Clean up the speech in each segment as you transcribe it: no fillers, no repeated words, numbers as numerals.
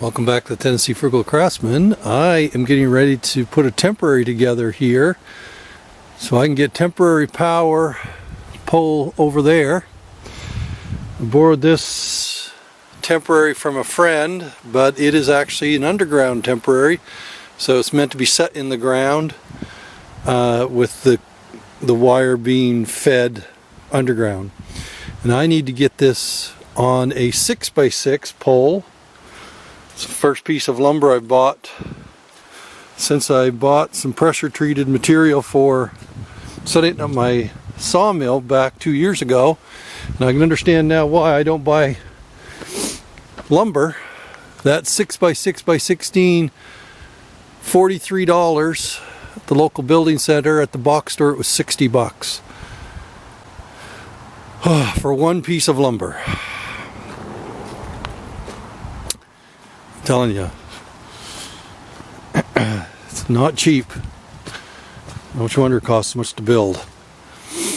Welcome back to the Tennessee Frugal Craftsman. I am getting ready to put a temporary together here so I can get temporary power pole over there. I borrowed this temporary from a friend, but it is actually an underground temporary, so it's meant to be set in the ground with the wire being fed underground. And I need to get this on a 6x6 pole. It's the first piece of lumber I've bought since I bought some pressure treated material for setting up my sawmill back 2 years ago. And I can understand now why I don't buy lumber. That 6x6x16, $43 at the local building center. At the box store it was $60 for one piece of lumber. I'm telling you, it's not cheap. No wonder it costs so much to build.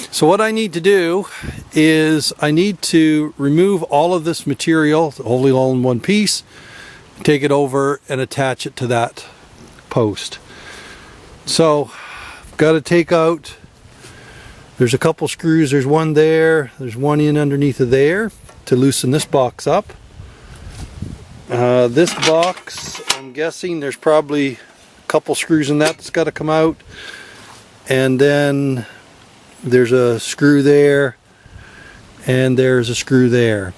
So what I need to do is I need to remove all of this material, hold it all in one piece, take it over and attach it to that post. So I've got to take out, there's a couple screws, there's one there, there's one in underneath of there to loosen this box up. This box, I'm guessing there's probably a couple screws in that's got to come out, and then there's a screw there and there's a screw there.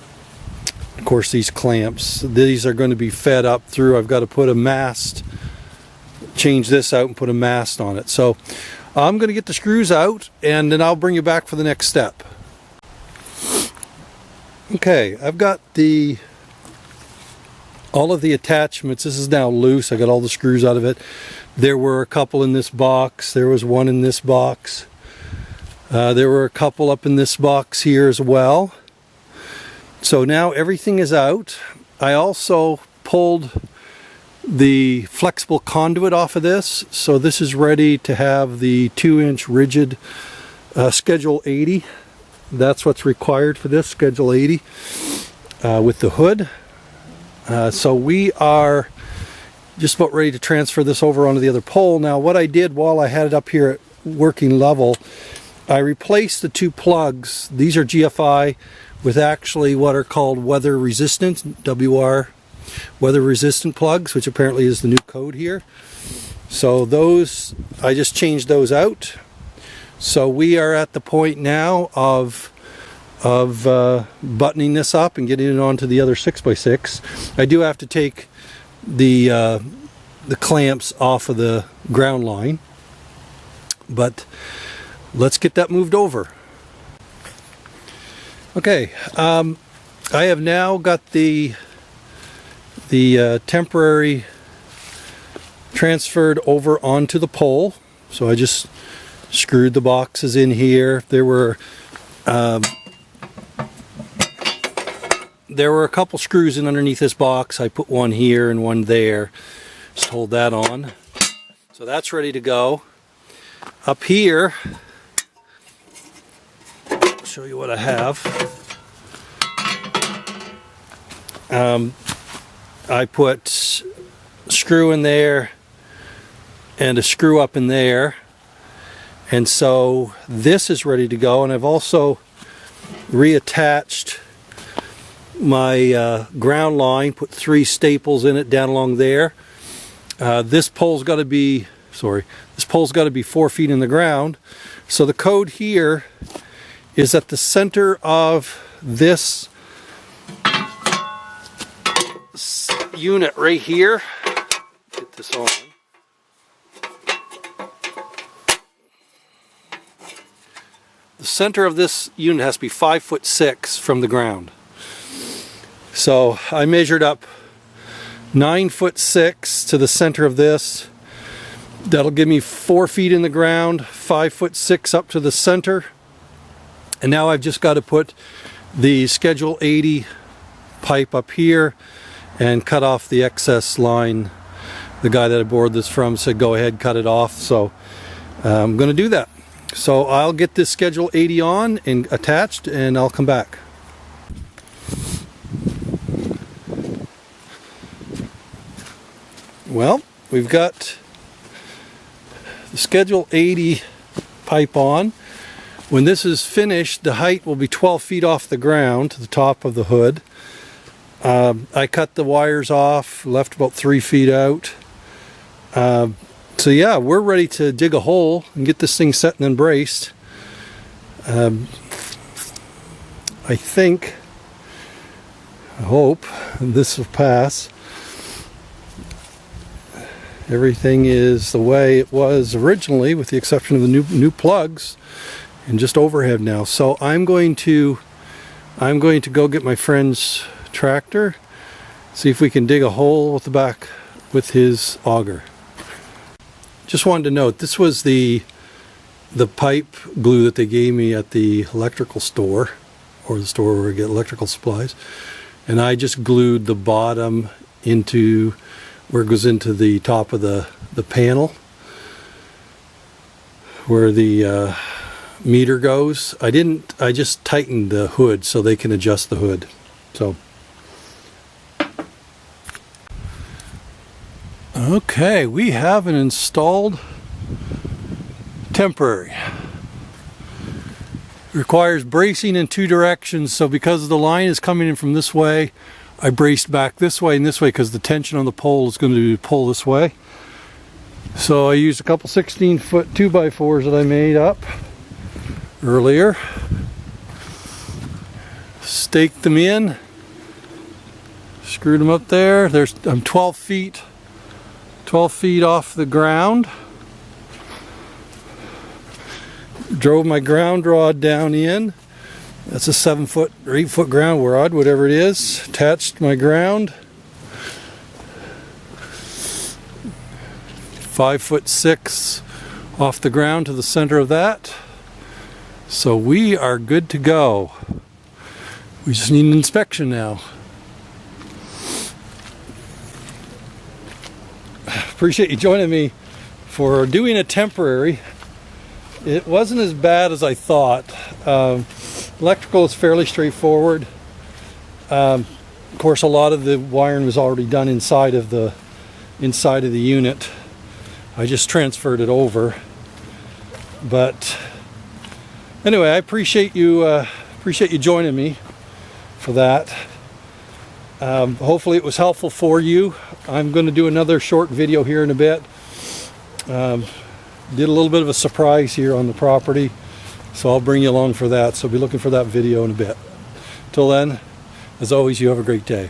Of course, these clamps, these are going to be fed up through. I've got to put a mast, change this out and put a mast on it. So I'm going to get the screws out and then I'll bring you back for the next step. Okay, I've got all of the attachments. This is now loose. I got all the screws out of it. There were a couple in this box. There was one in this box. There were a couple up in this box here as well. So now everything is out. I also pulled the flexible conduit off of this. So this is ready to have the 2-inch rigid Schedule 80. That's what's required for this, Schedule 80, with the hood. So we are just about ready to transfer this over onto the other pole. Now what I did while I had it up here at working level, I replaced the two plugs. These are GFI with actually what are called weather resistant, WR weather resistant plugs, which apparently is the new code here. So those, I just changed those out. So we are at the point now of buttoning this up and getting it onto the other 6x6. I do have to take the clamps off of the ground line, but let's get that moved over. Okay, I have now got the temporary transferred over onto the pole. So I just screwed the boxes in here. There were a couple screws in underneath this box. I put one here and one there. Just hold that on. So that's ready to go. Up here, I'll show you what I have. I put a screw in there and a screw up in there. And so this is ready to go. And I've also reattached my ground line, put 3 staples in it down along there. This pole's got to be 4 feet in the ground. So the code here is at the center of this unit right here. Get this on. The center of this unit has to be 5'6" from the ground. So I measured up 9'6" to the center of this. That'll give me 4 feet in the ground, 5'6" up to the center. And now I've just got to put the Schedule 80 pipe up here and cut off the excess line. The guy that I borrowed this from said go ahead, cut it off. So I'm going to do that. So I'll get this Schedule 80 on and attached and I'll come back. well, we've got the Schedule 80 pipe on. When this is finished, the height will be 12 feet off the ground to the top of the hood. I cut the wires off, left about 3 feet out. So yeah, we're ready to dig a hole and get this thing set and then braced. I hope this will pass. Everything is the way it was originally, with the exception of the new plugs and just overhead now. So I'm going to go get my friend's tractor, see if we can dig a hole with the back with his auger. Just wanted to note, this was the pipe glue that they gave me at the electrical store, or the store where I get electrical supplies, and I just glued the bottom into where it goes into the top of the panel where the meter goes. I just tightened the hood so they can adjust the hood. So okay, we have an installed temporary. It requires bracing in 2 directions, so because the line is coming in from this way, I braced back this way and this way because the tension on the pole is going to pull this way. So I used a couple 16-foot 2x4s that I made up earlier, staked them in, screwed them up there. I'm 12 feet off the ground. Drove my ground rod down in. That's a 7-foot or 8-foot ground rod, whatever it is. Attached my ground. 5'6" off the ground to the center of that. So we are good to go. We just need an inspection now. Appreciate you joining me for doing a temporary. It wasn't as bad as I thought. Electrical is fairly straightforward. Of course, a lot of the wiring was already done inside of the unit. I just transferred it over. But anyway, I appreciate you joining me for that. Hopefully it was helpful for you. I'm going to do another short video here in a bit. Did a little bit of a surprise here on the property, so I'll bring you along for that. So be looking for that video in a bit. Till then, as always, you have a great day.